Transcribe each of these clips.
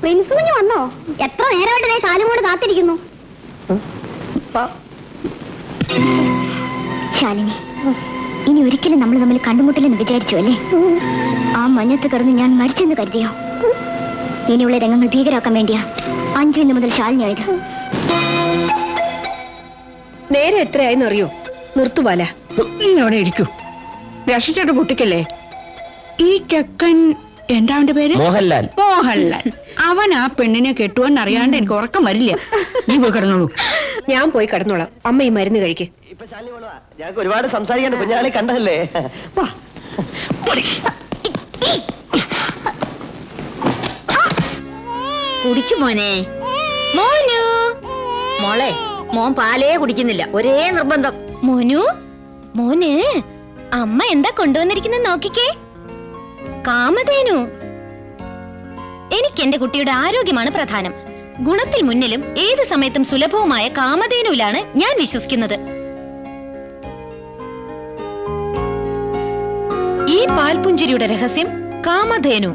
Prince കുഞ്ഞ് വന്നോ? എത്ര നേരമായിട്ട് ശാലുമോട് കാത്തിരിക്കുന്നു. ശാലിനി, ഇനി ഒരിക്കലും നമ്മൾ തമ്മിൽ കണ്ടുമുട്ടില്ലെന്ന് വിചാരിച്ചു അല്ലേ? ആ മഞ്ഞത്ത് കിടന്ന് ഞാൻ മരിച്ചെന്ന് കരുതിയോ? ഇനിയുള്ള രംഗങ്ങൾ ഭീകരാക്കാൻ വേണ്ടിയാ 5 മുതൽ ശാലിനി ആയത്. നേരെ എത്രയായെന്ന് അറിയോ? നിർത്തുപാല, നീ അവിടെ ഇരിക്കൂ. രക്ഷിച്ചിട്ട് പൊട്ടിക്കല്ലേ. ഈ ചെക്കൻ എന്താ അവന്റെ പേര്? മോഹൻലാൽ. മോഹൻലാൽ. അവൻ ആ പെണ്ണിനെ കെട്ടുവെന്നറിയാണ്ട് എനിക്ക് ഉറക്കം വരില്ല. നീ പോയി കിടന്നോളൂ. ഞാൻ പോയി കിടന്നോളാം. അമ്മ ഈ മരുന്ന് കഴിക്ക്. ഞങ്ങൾക്ക് ഒരുപാട് സംസാരിക്കാൻ കുഞ്ഞാളെ കണ്ടതല്ലേ. കുടിച്ചു മോനെ. മോനു മോളെ, മോൻ പാലേ കുടിക്കുന്നില്ല, ഒരേ നിർബന്ധം. മോനു, മോന് അമ്മ എന്താ കൊണ്ടുവന്നിരിക്കുന്ന നോക്കിക്കേ. കാമധേനു. എനിക്ക് എന്റെ കുട്ടിയുടെ ആരോഗ്യമാണ് പ്രധാനം. ഗുണത്തിൽ മുന്നിലും ഏത് സമയത്തും സുലഭവുമായ കാമധേനുവിലാണ് ഞാൻ വിശ്വസിക്കുന്നത്. ഈ പാൽപുഞ്ചിരിയുടെ രഹസ്യം കാമധേനു.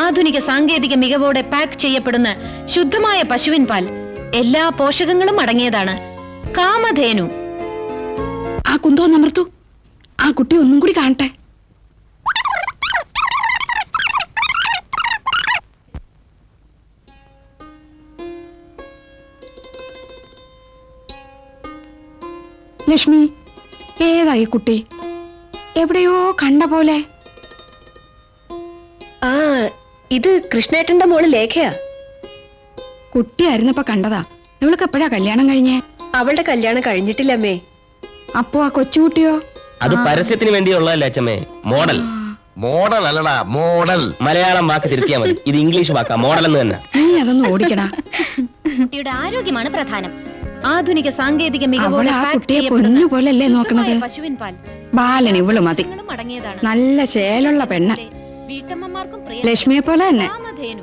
ആധുനിക സാങ്കേതിക മികവോടെ പാക്ക് ചെയ്യപ്പെടുന്ന ശുദ്ധമായ പശുവിൻ പാൽ. എല്ലാ പോഷകങ്ങളും അടങ്ങിയതാണ്. കാമധേനു. ആ കുന്തോ നമർത്തു. ആ കുട്ടി ഒന്നും കൂടി കാണട്ടെ. ലക്ഷ്മി, ഏതായി കുട്ടി? എവിടെയോ കണ്ട പോലെ. ആ, ഇത് കൃഷ്ണേട്ടന്റെ മോള് ലേഖയാ. കുട്ടിയായിരുന്നപ്പോ കണ്ടതാ. ഇവൾക്ക് എപ്പോഴാ കല്യാണം കഴിഞ്ഞേ? അവളുടെ കല്യാണം കഴിഞ്ഞിട്ടില്ലമ്മേ. അപ്പോ ആ കൊച്ചുകുട്ടിയോ? അത് പരസ്യത്തിന് വേണ്ടിയുള്ളതല്ലേ അച്ഛമ്മേ. മോഡൽ. മോഡൽ അല്ലടാ, മോഡൽ. മലയാളം വാക്ക് തിരുത്തിയാ മതി. ഇത് ഇംഗ്ലീഷ് വാക്കാ. മോഡൽ എന്ന് തന്നെ. നീ അതൊന്ന് ഓടിക്കടാ. കുട്ടിയുടെ ആരോഗ്യമാണ് പ്രധാനം. ആധുനിക സാങ്കേതിക മികവോടെ അവൾ ആ പാക്ക് കുട്ടിയെ ചെയ്യപ്പെടുന്ന പൊന്നു പോലല്ലേ നോക്കണത്? ശുദ്ധമായ പശുവിൻ പാൽ. ബാലൻ ഇവള് മതി. അടങ്ങിയതാണ്. നല്ല ചേലുള്ള പെണ്ണ. വീട്ടമ്മമാർക്കും ലക്ഷ്മിയെ പോലെ തന്നെ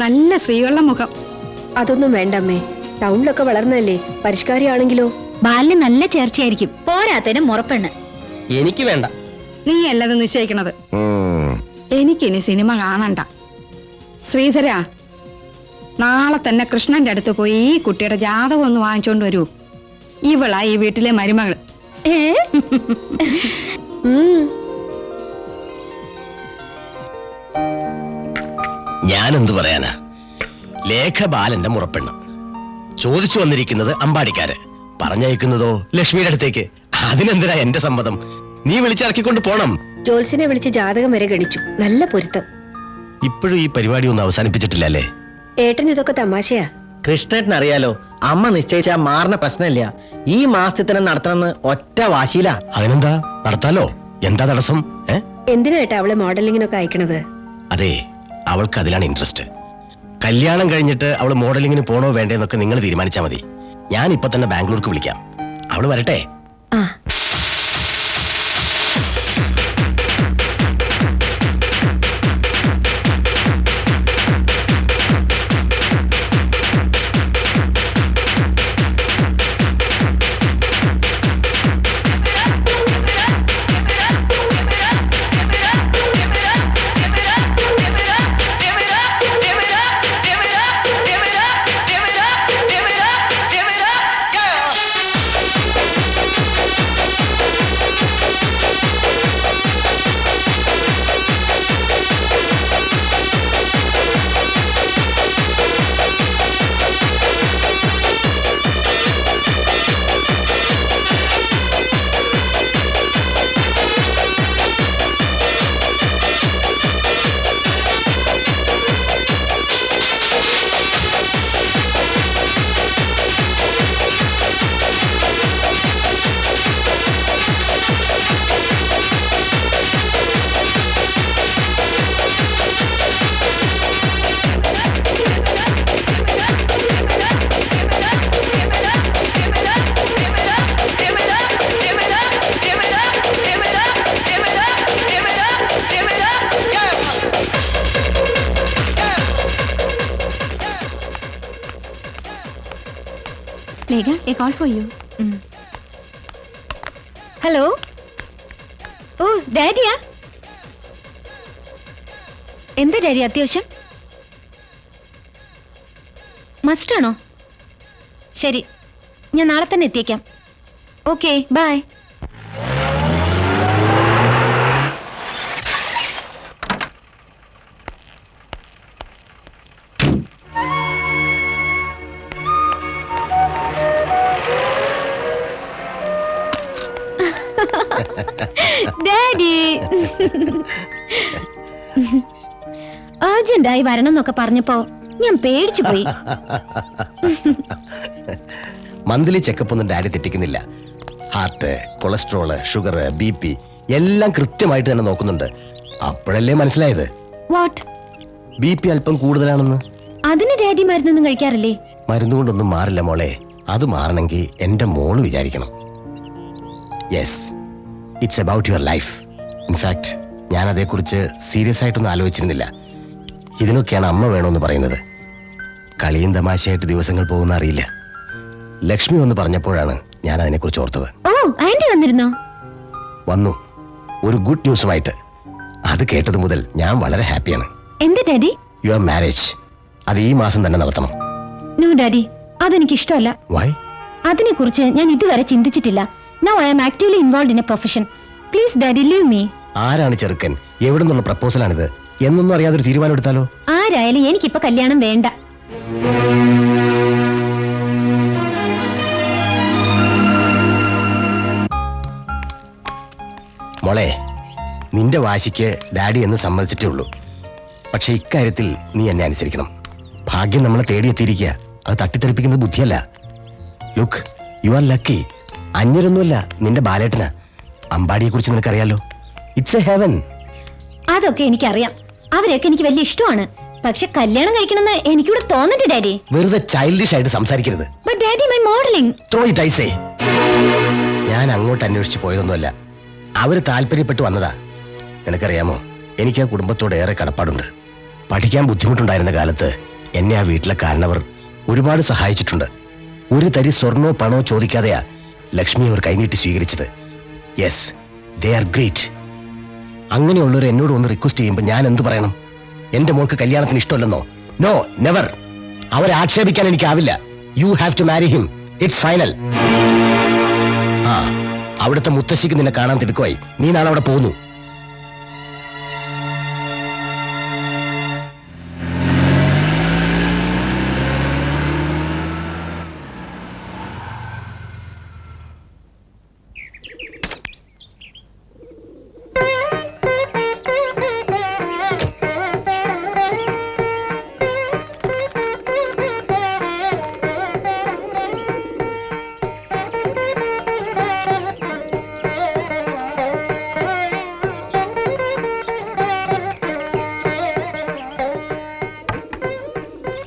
നല്ല സ്ത്രീയുള്ള മുഖം. അതൊന്നും വേണ്ടമ്മേ. ടൗണിലൊക്കെ വളർന്നതല്ലേ. പരിഷ്കാരിയാണെങ്കിലോ? ബാലിന് നല്ല ചേർച്ചയായിരിക്കും. പോരാത്തതിന് മുറപ്പെണ്ണ്. എനിക്ക് വേണ്ട. നീ അല്ലത് നിശ്ചയിക്കണത്. എനിക്കിനി സിനിമ കാണണ്ട. ശ്രീധര, നാളെ തന്നെ കൃഷ്ണന്റെ അടുത്ത് പോയി ഈ കുട്ടിയുടെ ജാതകം ഒന്ന് വാങ്ങിച്ചോണ്ട് വരൂ. ഇവളാ ഈ വീട്ടിലെ മരുമകൾ. ഞാനെന്തു പറയാനാ? ലേഖ ബാലന്റെ മുറപ്പെണ്ണ്. ചോദിച്ചു വന്നിരിക്കുന്നത് അമ്പാടിക്കാര്, പറഞ്ഞയക്കുന്നതോ ലക്ഷ്മിയുടെ അടുത്തേക്ക്. അതിനെന്തിനാ എന്റെ സമ്മതം? നീ വിളിച്ചിറക്കിക്കൊണ്ട് പോണം. ജോത്സ്യനെ വിളിച്ച് ജാതകം വരെ ഗണിച്ചു. നല്ല പൊരുത്തം. ഇപ്പോഴും ഈ പരിപാടി ഒന്നും അവസാനിപ്പിച്ചിട്ടില്ലല്ലേ? ഏട്ടൻ ഇതൊക്കെ തമാശയാ. കൃഷ്ണേട്ടൻ അറിയാലോ, അമ്മ നിശ്ചയിച്ചാ മാറുന്ന പ്രശ്നമില്ല. ഈ മാസത്തിൽ തന്നെ നടത്തണമെന്ന് ഒറ്റ വാശിയിലാ. അതിനെന്താ, നടത്താലോ. എന്താ തടസ്സം? എന്തിനാ ഏട്ടാ അവളെ മോഡലിങ്ങിനൊക്കെ അയക്കണത്? അതെ, അവൾക്ക് അതിലാണ് ഇൻട്രസ്റ്റ്. കല്യാണം കഴിഞ്ഞിട്ട് അവള് മോഡലിങ്ങിന് പോണോ വേണ്ടേന്നൊക്കെ നിങ്ങൾ തീരുമാനിച്ചാ മതി. ഞാൻ ഇപ്പൊ തന്നെ ബാംഗ്ലൂർക്ക് വിളിക്കാം. അവള് വരട്ടെ. ആ, Lega, a call for you. Hello? Oh, Daddy-യാ? എന്താ ഡാഡി അത്യാവശ്യം? മസ്റ്റാണോ? ശരി, ഞാൻ നാളെ തന്നെ എത്തിയേക്കാം. Okay, bye. ഡാഡി അർജന്റായി വരണം എന്നൊക്കെ പറഞ്ഞപ്പോ ഞാൻ പേടിച്ചു പോയി. മന്ത്ലി ചെക്കപ്പ് ഒന്നും ഡാഡി തെറ്റിക്കുന്നില്ല. ഹാർട്ട്, കൊളസ്ട്രോള്, ഷുഗർ, BP എല്ലാം കൃത്യമായിട്ട് തന്നെ നോക്കുന്നുണ്ട്. അപ്പോഴല്ലേ മനസ്സിലായത് വാട്ട്? BP അല്പം കൂടുതലാണെന്ന്. അതിന് ഡാഡി മരുന്നൊന്നും കഴിക്കാറില്ലേ? മരുന്നുകൊണ്ടൊന്നും മാറില്ല മോളെ. അത് മാറണമെങ്കിൽ എന്റെ മോള് വിചാരിക്കണം. Yes, it's about your life. In fact ഞാൻ അതേക്കുറിച്ച് സീരിയസ് ആയിട്ടൊന്നും ആലോചിച്ചിരുന്നില്ല. ഇതിനൊക്കെയാണ് അമ്മ വേണമെന്ന് പറയുന്നത്. കളിയും തമാശയായിട്ട് ദിവസങ്ങൾ പോകുന്ന അറിയില്ല. ലക്ഷ്മി ഒന്ന് പറഞ്ഞപ്പോഴാണ് ഞാൻ അതിനെക്കുറിച്ച് ഓർത്തത്. ഓ, ആന്റി വന്നിരുന്നോ? വന്നു, ഒരു ഗുഡ് ന്യൂസുമായിട്ട്. അത് കേട്ടത് മുതൽ ഞാൻ വളരെ ഹാപ്പിയാണ്. എന്താ ഡാഡി? യുവർ മാരേജ് അത് ഈ മാസം തന്നെ നടത്തണം. നോ ഡാഡി, അതെനിക്ക് ഇഷ്ടമല്ല. വൈ? അതിനെ കുറിച്ച് ഞാൻ ഇതുവരെ ചിന്തിച്ചിട്ടില്ല. Now I am actively involved in a profession. Please daddy, leave me. ആരാണ് ചെറുക്കൻ, എവിടെ നിന്നുള്ള പ്രപ്പോസലാണിത് എന്നൊന്നും അറിയാതൊരു തീരുമാനം എടുത്താലോ? ആരായാലും എനിക്കിപ്പോ കല്യാണം വേണ്ട. മോളെ, നിന്റെ വാശിക്ക് ഡാഡി എന്ന് സമ്മതിച്ചിട്ടേ ഉള്ളൂ. പക്ഷെ ഇക്കാര്യത്തിൽ നീ എന്നെ അനുസരിക്കണം. ഭാഗ്യം നമ്മളെ തേടിയെത്തിയിരിക്കുക. അത് തട്ടിത്തെറിപ്പിക്കുന്നത് ബുദ്ധിയല്ല. Look, you are lucky. അന്യരൊന്നുമല്ല, നിന്റെ ബാലേട്ടന്. അമ്പാടിയെ കുറിച്ച് നിനക്കറിയാലോ. It's a heaven. അതൊക്കെ എനിക്കറിയാം. അവരൊക്കെ എനിക്ക് വലിയ ഇഷ്ടമാണ്. പക്ഷെ കല്യാണം കഴിക്കണമെന്ന് എനിക്കിവിടെ തോന്നട്ടെ ഡാഡി. വെറുതെ ചൈൽഡിഷ് ആയിട്ട് സംസാരിക്കരുത്. But daddy, my modelling. Throw it I say. ഞാൻ അങ്ങോട്ട് അന്വേഷിച്ച് പോയതൊന്നുമല്ല. അവര് താല്പര്യപ്പെട്ടു വന്നതാ. നിനക്കറിയാമോ, എനിക്ക് ആ കുടുംബത്തോട് ഏറെ കടപ്പാടുണ്ട്. പഠിക്കാൻ ബുദ്ധിമുട്ടുണ്ടായിരുന്ന കാലത്ത് എന്നെ ആ വീട്ടിലെ കാരണവർ ഒരുപാട് സഹായിച്ചിട്ടുണ്ട്. ഒരു തരി സ്വർണോ പണോ ചോദിക്കാതെയാ ലക്ഷ്മി അവർ കൈനീട്ടി സ്വീകരിച്ചത്. Yes, they are great. അങ്ങനെയുള്ളവർ എന്നോട് ഒന്ന് റിക്വസ്റ്റ് ചെയ്യുമ്പോൾ ഞാൻ എന്തു പറയണം? എന്റെ മോൾക്ക് കല്യാണത്തിന് ഇഷ്ടമല്ലെന്നോ? No, never. അവരെ ആക്ഷേപിക്കാൻ എനിക്കാവില്ല. You have to marry him. It's final. ആ, അവിടുത്തെ മുത്തശ്ശിക്ക് നിന്നെ കാണാൻ തിടുക്കമായി. നീ നാളെ അവിടെ പോകുന്നു.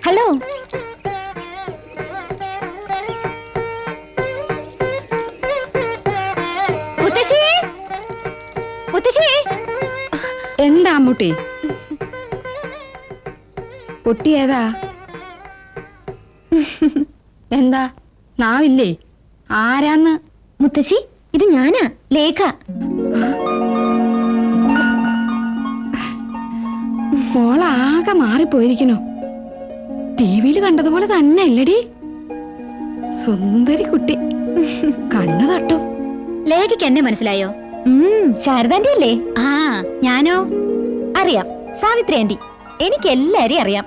ഹലോ, മുത്തശ്ശി, മുത്തശ്ശി. എന്താ അമ്മൂട്ടി? കുട്ടി ഏതാ? എന്താ നാവില്ലേ? ആരാന്ന്? മുത്തശ്ശി, ഇത് ഞാനാ, ലേഖ. മോളാകെ മാറിപ്പോയിരിക്കണു. ടിവിയിൽ കണ്ടതുപോലെ തന്നെ അല്ലടി. സുന്ദരി കുട്ടി, കണ്ണു തട്ടും. ലേഖയ്ക്ക് എന്നെ മനസ്സിലായോ? ശാരദാന്റെ അല്ലേ? ആ, ഞാനോ? അറിയാം, സാവിത്രി ആന്റി. എനിക്ക് എല്ലാരെയും അറിയാം.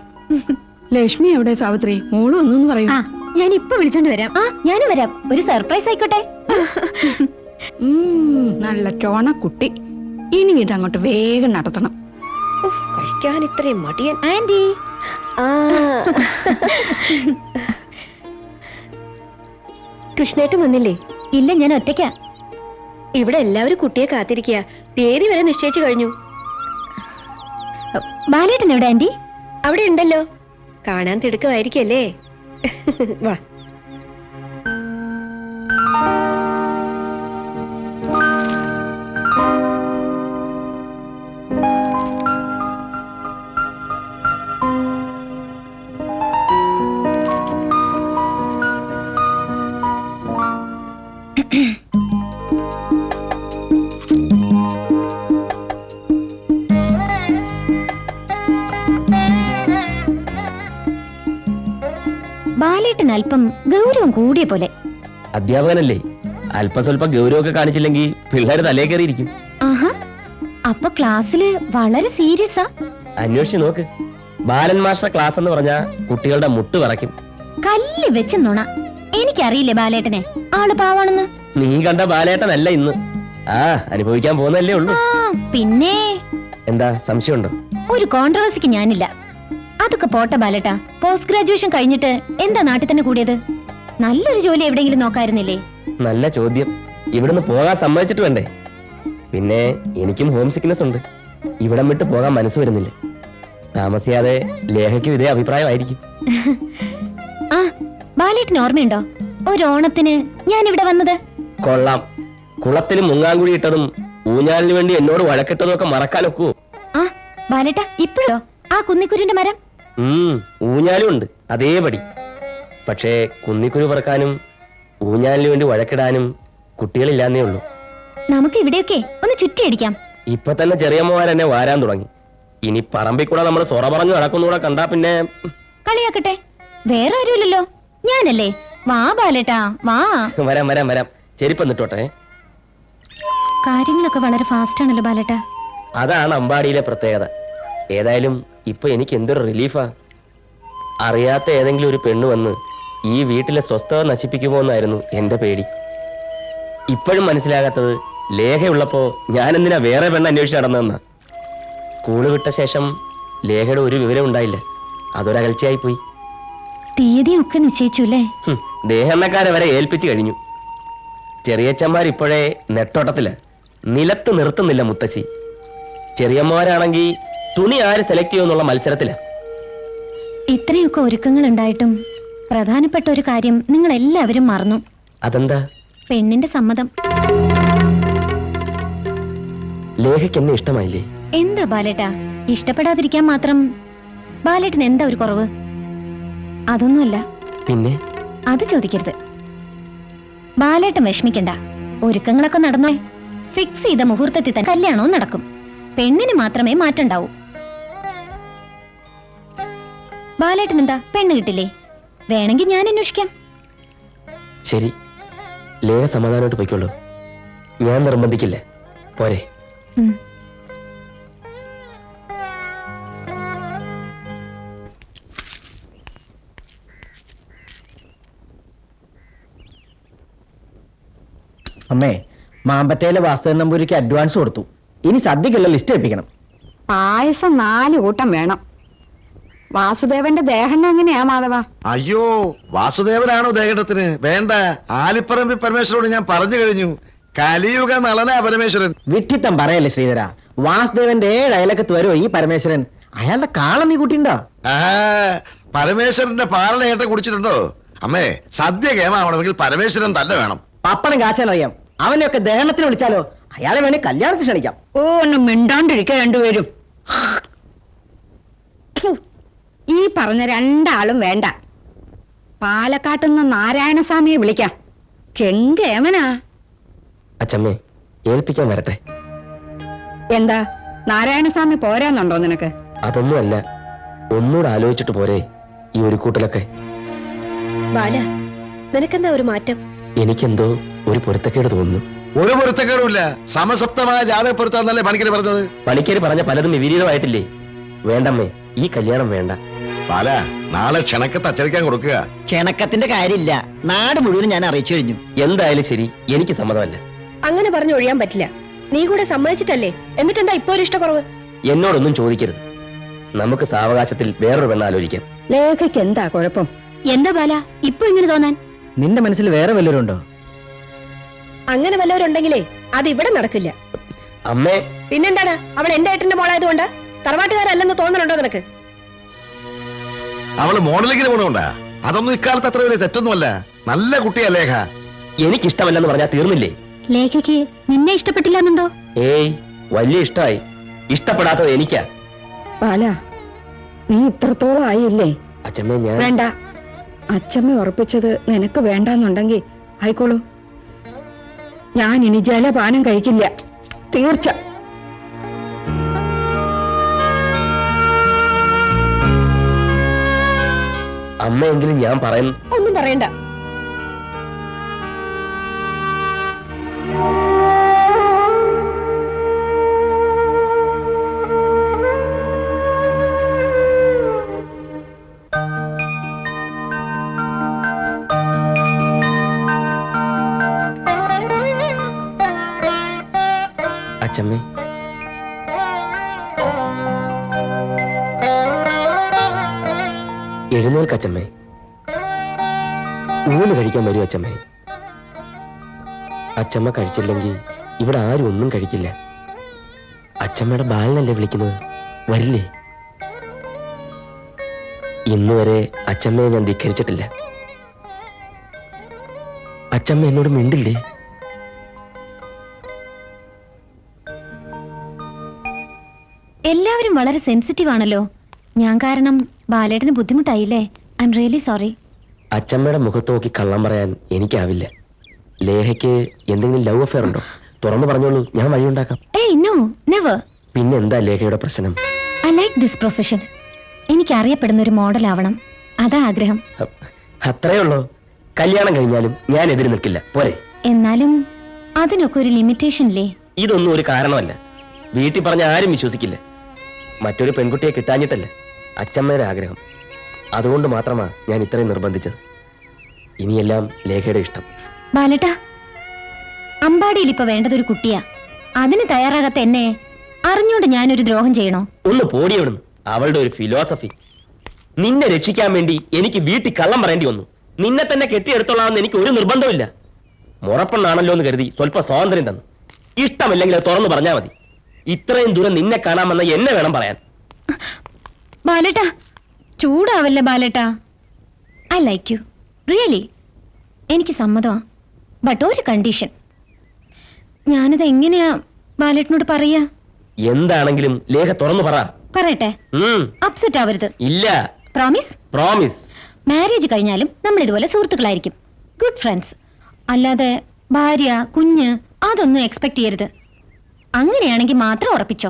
ലക്ഷ്മി എവിടെ? സാവിത്രി മോള് ഒന്നു പറയൂ. ആ, ഞാൻ ഇപ്പൊ വിളിച്ചോണ്ട് വരാം. ആ, ഞാനും വരാം. ഒരു സർപ്രൈസ് ആയിക്കോട്ടെ. നല്ല ചോണ കുട്ടി. ഇനി ഇത് അങ്ങോട്ട് വേഗം നടത്തണം. കഴിക്കാൻ ഇത്രയും മടിയൻ. ആന്റി. കൃഷ്ണേട്ടൻ വന്നില്ലേ? ഇല്ല, ഞാൻ ഒറ്റയ്ക്കാ. ഇവിടെ എല്ലാവരും കുട്ടിയെ കാത്തിരിക്കുക. തീയതി വരെ നിശ്ചയിച്ചു കഴിഞ്ഞു. ബാലേട്ടൻ എവിടെ ആന്റി? അവിടെ ഉണ്ടല്ലോ. കാണാൻ തിടുക്കമായിരിക്കല്ലേ? വാ. ബാലേട്ടന് അല്പം ഗൗരവം കൂടിയ പോലെ. അധ്യാപകനല്ലേ, അല്പസ്വല്പം ഗൗരവമൊക്കെ കാണിച്ചില്ലെങ്കിൽ പിള്ളേര് തലേ കയറിയിരിക്കും. ആഹാ, അപ്പൊ ക്ലാസ്സില് വളരെ സീരിയസാ. അന്വേഷിച്ച് നോക്ക്. ബാലൻ മാസ്റ്റർ ക്ലാസ് എന്ന് പറഞ്ഞാ കുട്ടികളുടെ മുട്ട് പറയ്ക്കും. കല്ല് വെച്ച് നുണ. എനിക്കറിയില്ലേ ബാലേട്ടനെ, ആള് പാവാണെന്ന്. നീ കണ്ട ബാലേട്ടനല്ല ഇന്ന്. അനുഭവിക്കാൻ പോകുന്നല്ലേ ഉള്ളൂ. പിന്നെ എന്താ സംശയമുണ്ടോ? ഒരു കോൺട്രവേഴ്സിക്ക് ഞാനില്ല. അതൊക്കെ പോട്ടെ ബാലേട്ടാ, പോസ്റ്റ് ഗ്രാജുവേഷൻ കഴിഞ്ഞിട്ട് എന്താ നാട്ടിൽ തന്നെ കൂടിയത്? നല്ലൊരു ജോലി എവിടെയെങ്കിലും നോക്കായിരുന്നില്ലേ? നല്ല ചോദ്യം. ഇവിടുന്ന് പോകാൻ സമ്മതിച്ചിട്ട് വേണ്ടേ? പിന്നെ എനിക്കും ഹോം സിക്നെസ് ഉണ്ട്. ഇവിടം വിട്ട് പോകാൻ മനസ്സ് വരുന്നില്ല. താമസിയാതെ ലേഖയ്ക്കും ഇതേ അഭിപ്രായമായിരിക്കും. ആ, ബാലേട്ടന് ഓർമ്മയുണ്ടോ ഒരു ഓണത്തിന് ഞാൻ ഇവിടെ വന്നത്? കൊള്ളാം. കുളത്തിൽ മുങ്ങാങ്കുഴി ഇട്ടതും ഊഞ്ഞാലിന് വേണ്ടി എന്നോട് വഴക്കിട്ടതും ഒക്കെ മറക്കാനൊക്കൂ? ആ ബാലേട്ടാ, ഇപ്പോഴോ ആ കുന്നിക്കുരുന്റെ മരം? ഊഞ്ഞാലും ഉണ്ട് അതേപടി. പക്ഷേ കുന്നിക്കുരു പറക്കാനും ഊഞ്ഞാലിന് വേണ്ടി വഴക്കിടാനും കുട്ടികളില്ലാന്നേ ഉള്ളൂ. നമുക്ക് ഇവിടെയൊക്കെ ഒന്ന് ചുറ്റിയടിക്കാം. ഇപ്പൊ തന്നെ ചെറിയമ്മമാർ എന്നെ വാരാൻ തുടങ്ങി. ഇനി പറമ്പിൽ കൂടെ നമ്മൾ സൊറ പറഞ്ഞു നടക്കുന്നൂടെ കണ്ടാ പിന്നെ കളിയാക്കട്ടെ, വേറെ ആരുമില്ലല്ലോ, ഞാനല്ലേ. വാ ബാലേട്ടാ വാ. വരാം വരാം വരാം. ചെരുപ്പ് എന്നിട്ടോട്ടെ. കാര്യങ്ങളൊക്കെ വളരെ ഫാസ്റ്റ് ആണല്ലോ ബാലേട്ടാ. അതാണ് അമ്പാടിയിലെ പ്രത്യേകത. ഏതായാലും ഇപ്പൊ എനിക്ക് എന്തൊരു റിലീഫാ. അറിയാത്ത ഏതെങ്കിലും ഒരു പെണ്ണ് വന്ന് ഈ വീട്ടിലെ സ്വസ്ഥത നശിപ്പിക്കുമോ എന്നായിരുന്നു എന്റെ പേടി. ഇപ്പോഴും മനസ്സിലാകാത്തത് ലേഖയുള്ളപ്പോ ഞാൻ എന്തിനാ വേറെ പെണ്ണ് അന്വേഷിച്ച് നടന്നതെന്നാ. സ്കൂള് വിട്ട ശേഷം ലേഖയുടെ ഒരു വിവരം ഉണ്ടായില്ല. അതൊരകൽച്ചയായി പോയി. തീയതിയൊക്കെ നിശ്ചയിച്ചു അല്ലേ? ദേഹമ്മക്കാരെ വരെ ഏൽപ്പിച്ചു കഴിഞ്ഞു. ചെറിയച്ചന്മാർ ഇപ്പോഴേ നെട്ടോട്ടത്തില്. നിലത്ത് നിർത്തുന്നില്ല മുത്തശ്ശി. ചെറിയമ്മമാരാണെങ്കിൽ തുണി ആര് സെലക്ട് ചെയ്യുമെന്നുള്ള മത്സരത്തില്. ഇത്രയൊക്കെ ഒരുക്കങ്ങൾ ഉണ്ടായിട്ടും പ്രധാനപ്പെട്ട ഒരു കാര്യം നിങ്ങൾ എല്ലാവരും മറന്നു. അതെന്താ? പെണ്ണിന്റെ സമ്മതം. ലേഖയ്ക്ക് എന്നെ ഇഷ്ടമായില്ലേ? എന്താ ബാലേട്ടാ, ഇഷ്ടപ്പെടാതിരിക്കാൻ മാത്രം ബാലേട്ടന് എന്താ ഒരു കുറവ്? അതൊന്നുമല്ല. പിന്നെ അത് ചോദിക്കരുത്. ബാലേട്ടൻ വിഷമിക്കണ്ട. ഒരുക്കങ്ങളൊക്കെ നടന്നോ? ഫിക്സ് ചെയ്ത മുഹൂർത്തത്തിൽ തന്നെ കല്യാണവും നടക്കും. പെണ്ണിന് മാത്രമേ മാറ്റണ്ടാവൂ. ബാലേട്ടൻ എന്താ പെണ്ണ് കിട്ടില്ലേ? വേണമെങ്കിൽ ഞാൻ അന്വേഷിക്കാം. ശരി, ലേഖ സമാധാനമായിട്ട് പോയിക്കോളൂ. ഞാൻ നിർബന്ധിക്കില്ല. പോരെ? അമ്മേ, മാമ്പറ്റയിലെ വാസ്തവൻ നമ്പൂരിക്ക് അഡ്വാൻസ് കൊടുത്തു. ഇനി സദ്യക്കുള്ള ലിസ്റ്റ് ഏൽപ്പിക്കണം. പായസം 4 കൂട്ടം വേണം. വാസുദേവന്റെ ദേഹം എങ്ങനെയാ മാധവ? അയ്യോ, വാസുദേവനാണോ ദേഹത്തിന്? വേണ്ട, ആലിപ്പറമ്പി പരമേശ്വരോട് ഞാൻ പറഞ്ഞു കഴിഞ്ഞു. കലിയുഗ നളനാ പരമേശ്വരൻ. വിട്ടിത്തം പറയല്ലേ ശ്രീധര. വാസുദേവന്റെ 7 അയലക്കത്ത് വരുമോ ഈ പരമേശ്വരൻ? അയാളുടെ കാളം നീ കൂട്ടിണ്ടോ? പരമേശ്വരന്റെ പാലനേട്ട കുടിച്ചിട്ടുണ്ടോ? അമ്മേ, സദ്യ കേമാവണമെങ്കിൽ പരമേശ്വരൻ തന്നെ വേണം. പപ്പണം കാച്ചാൻ അറിയാം. അവനെയൊക്കെ ദഹനത്തിന് വിളിച്ചാലോ? അയാളെ വേണേ കല്യാണത്തിന് ക്ഷണിക്കാം. ഒന്ന് മിണ്ടാണ്ടിരിക്കുക രണ്ടുപേരും. ഈ പറഞ്ഞ 2 ആളും വേണ്ട. പാലക്കാട്ടുനിന്ന് നാരായണസ്വാമിയെ വിളിക്കാം. കെങ്കേമനാ. അച്ചമ്മേ, ഏൽപ്പിക്കാൻ വരട്ടെ. എന്താ നാരായണസ്വാമി പോരാന്നുണ്ടോ നിനക്ക്? അതൊന്നുമല്ല, ഒന്നുകൂടെ ആലോചിച്ചിട്ട് പോരെ ഈ ഒരു കൂട്ടലൊക്കെ. ബാല, നിനക്കെന്താ ഒരു മാറ്റം? എനിക്കെന്തോ ഒരു പൊരുത്തക്കേട് തോന്നുന്നു. ഒരു പൊരുത്തക്കേടുമില്ല. സമസപ്തമായ ജാതക പൊരുത്താന്നല്ലേ പണിക്കര് പറഞ്ഞത്? പണിക്കര് പറഞ്ഞ പലതും വിപരീതമായിട്ടില്ലേ? വേണ്ടമ്മേ, ഈ കല്യാണം വേണ്ട. പാല, നാളെ ക്ഷണക്കത്ത് അച്ചടിക്കാൻ കൊടുക്കുക. ക്ഷണക്കത്തിന്റെ കാര്യമില്ല, നാട് മുഴുവൻ ഞാൻ അറിയിച്ചു കഴിഞ്ഞു. എന്തായാലും ശരി, എനിക്ക് സമ്മതമല്ല. അങ്ങനെ പറഞ്ഞു ഒഴിയാൻ പറ്റില്ല. നീ കൂടെ സമ്മതിച്ചിട്ടല്ലേ? എന്നിട്ടെന്താ ഇപ്പൊ ഒരു ഇഷ്ടക്കുറവ്? എന്നോടൊന്നും ചോദിക്കരുത്. നമുക്ക് സാവകാശത്തിൽ വേറൊരു പെണ്ണ് ആലോചിക്കാം. ലേഖയ്ക്ക് എന്താ കുഴപ്പം? എന്താ ബാല ഇപ്പൊ ഇങ്ങനെ തോന്നാൻ? നിന്റെ മനസ്സിൽ വേറെ വല്ലവരുണ്ടോ? അങ്ങനെ വല്ലവരുണ്ടെങ്കിലേ അത് ഇവിടെ നടക്കില്ല. അമ്മേ, പിന്നെന്താണ്? അവൾ എന്റെ ഏട്ടന്റെ മോളായതുകൊണ്ട് തറവാട്ടുകാരല്ലെന്ന് തോന്നലുണ്ടോ നിനക്ക്? അവള് മോഡലിങ്ങിന് പോണുണ്ടാ? അതൊന്നും ഇക്കാലത്ത് അത്ര വലിയ തെറ്റൊന്നുമല്ല. നല്ല കുട്ടിയാ ലേഖ. എനിക്കിഷ്ടമല്ലെന്ന് പറഞ്ഞാൽ തീർന്നില്ലേ? ലേഖയ്ക്ക് നിന്നെ ഇഷ്ടപ്പെട്ടില്ലെന്നുണ്ടോ? ഏയ്, വലിയ ഇഷ്ടമായി. ഇഷ്ടപ്പെടാത്തത് എനിക്കാ. പാല, നീ ഇത്രത്തോളം ആയില്ലേ? അച്ഛമ്മേ, ഞാൻ വേണ്ട. അച്ഛമ്മ ഉറപ്പിച്ചത് നിനക്ക് വേണ്ടെന്നുണ്ടെങ്കിൽ ആയിക്കോളൂ. ഞാൻ ഇനി ജലപാനം കഴിക്കില്ല, തീർച്ച. അമ്മയെങ്കിലും ഞാൻ പറയുന്നു. ഒന്നും പറയണ്ട. അച്ഛമ്മേ, എഴുന്നേൽക്കച്ചമ്മേ. ഊണ് കഴിക്കാൻ വരൂ അച്ഛമ്മേ. അച്ഛമ്മ കഴിച്ചില്ലെങ്കിൽ ഇവിടെ ആരും ഒന്നും കഴിക്കില്ല. അച്ഛമ്മയുടെ ബാലനല്ലേ വിളിക്കുന്നത്, വരില്ലേ? ഇന്നുവരെ അച്ഛമ്മയെ ഞാൻ ധിക്കരിച്ചിട്ടില്ല. അച്ഛമ്മ എന്നോട് മിണ്ടില്ലേ? എല്ലാവരും വളരെ സെൻസിറ്റീവ് ആണല്ലോ. ഞാൻ കാരണം ബാലേട്ടന് ബുദ്ധിമുട്ടായില്ലേ? I'm really sorry. അച്ഛമ്മയുടെ മുഖത്ത് നോക്കി കള്ളം പറയാൻ എനിക്കാവില്ല. ലേഹയ്ക്ക് എന്തെങ്കിലും ലവ് അഫെയർ ഉണ്ടോ? തുറന്നു പറഞ്ഞോളൂ, ഞാൻ വഴിയുണ്ടാക്കാം. ഏയ് നോ, നെവർ. പിന്നെ എന്താ ലേഖയുടെ പ്രശ്നം? I like this profession. എനിക്ക് അറിയപ്പെടുന്ന ഒരു മോഡൽ ആവണം, അതാ ആഗ്രഹം. അത്രേ ഉള്ളൂ. കല്യാണം കഴിഞ്ഞാലും ഞാൻ എതിര് നിൽക്കില്ല, പോരെ? എന്നാലും അതിനൊക്കെ ഒരു ലിമിറ്റേഷൻ ഇല്ലേ? ഇതൊന്നും ഒരു കാരണമല്ല. വീട്ടിൽ പറഞ്ഞ ആരും വിശ്വസിക്കില്ല. മറ്റൊരു പെൺകുട്ടിയെ കിട്ടാഞ്ഞിട്ടല്ല, അച്ഛമ്മയുടെ ആഗ്രഹം. അതുകൊണ്ട് മാത്രമാ ഞാൻ ഇത്രയും നിർബന്ധിച്ചത്. ഇനിയെല്ലാം ലേഖയുടെ ഇഷ്ടം. ബാലേട്ടാ, അമ്പാടിയിൽ ഇപ്പൊ വേണ്ടത് ഒരു കുട്ടിയാ. അതിന് തയ്യാറാകാത്ത എന്നെ അറിഞ്ഞുകൊണ്ട് ഞാനൊരു ദ്രോഹം ചെയ്യണോ? ഒന്ന് പോടിയവിടുന്നു. അവളുടെ ഒരു ഫിലോസഫി. നിന്നെ രക്ഷിക്കാൻ വേണ്ടി എനിക്ക് വീട്ടിൽ കള്ളം പറയേണ്ടി വന്നു. നിന്നെ തന്നെ കെട്ടിയെടുത്തോളാമെന്ന് എനിക്ക് ഒരു നിർബന്ധമില്ല. മുറപ്പെണ്ണാണല്ലോ എന്ന് കരുതി സ്വല്പ സ്വാതന്ത്ര്യം തന്നു. ഇഷ്ടമില്ലെങ്കിൽ അത് തുറന്നു പറഞ്ഞാൽ മതി. ഇത്രയും ദൂരം നിന്നെ കാണാമെന്ന് എന്നെ വേണം പറയാൻ. ബാലേട്ടാ, ചൂടാവല്ലേ ബാലേട്ടാ. I like you really. എനിക്ക് സമ്മതമാ, ബട്ട് ഒരു കണ്ടീഷൻ. ഞാനത് എങ്ങനെയാ ബാലേട്ടനോട് പറയാ? എന്താണെങ്കിലും ലേഖ തുറന്നു പറ. പറയട്ടെ? അപ്സെറ്റ് ആവരുത്. ഇല്ല. പ്രോമിസ്? പ്രോമിസ്. മാരേജ് കഴിഞ്ഞാലും നമ്മൾ ഇതുപോലെ സുഹൃത്തുക്കളായിരിക്കും, ഗുഡ് ഫ്രണ്ട്സ്. അല്ലാതെ ഭാര്യ കുഞ്ഞ് അതൊന്നും എക്സ്പെക്ട് ചെയ്യരുത്. അങ്ങനെയാണെങ്കിൽ മാത്രം ഉറപ്പിച്ചോ.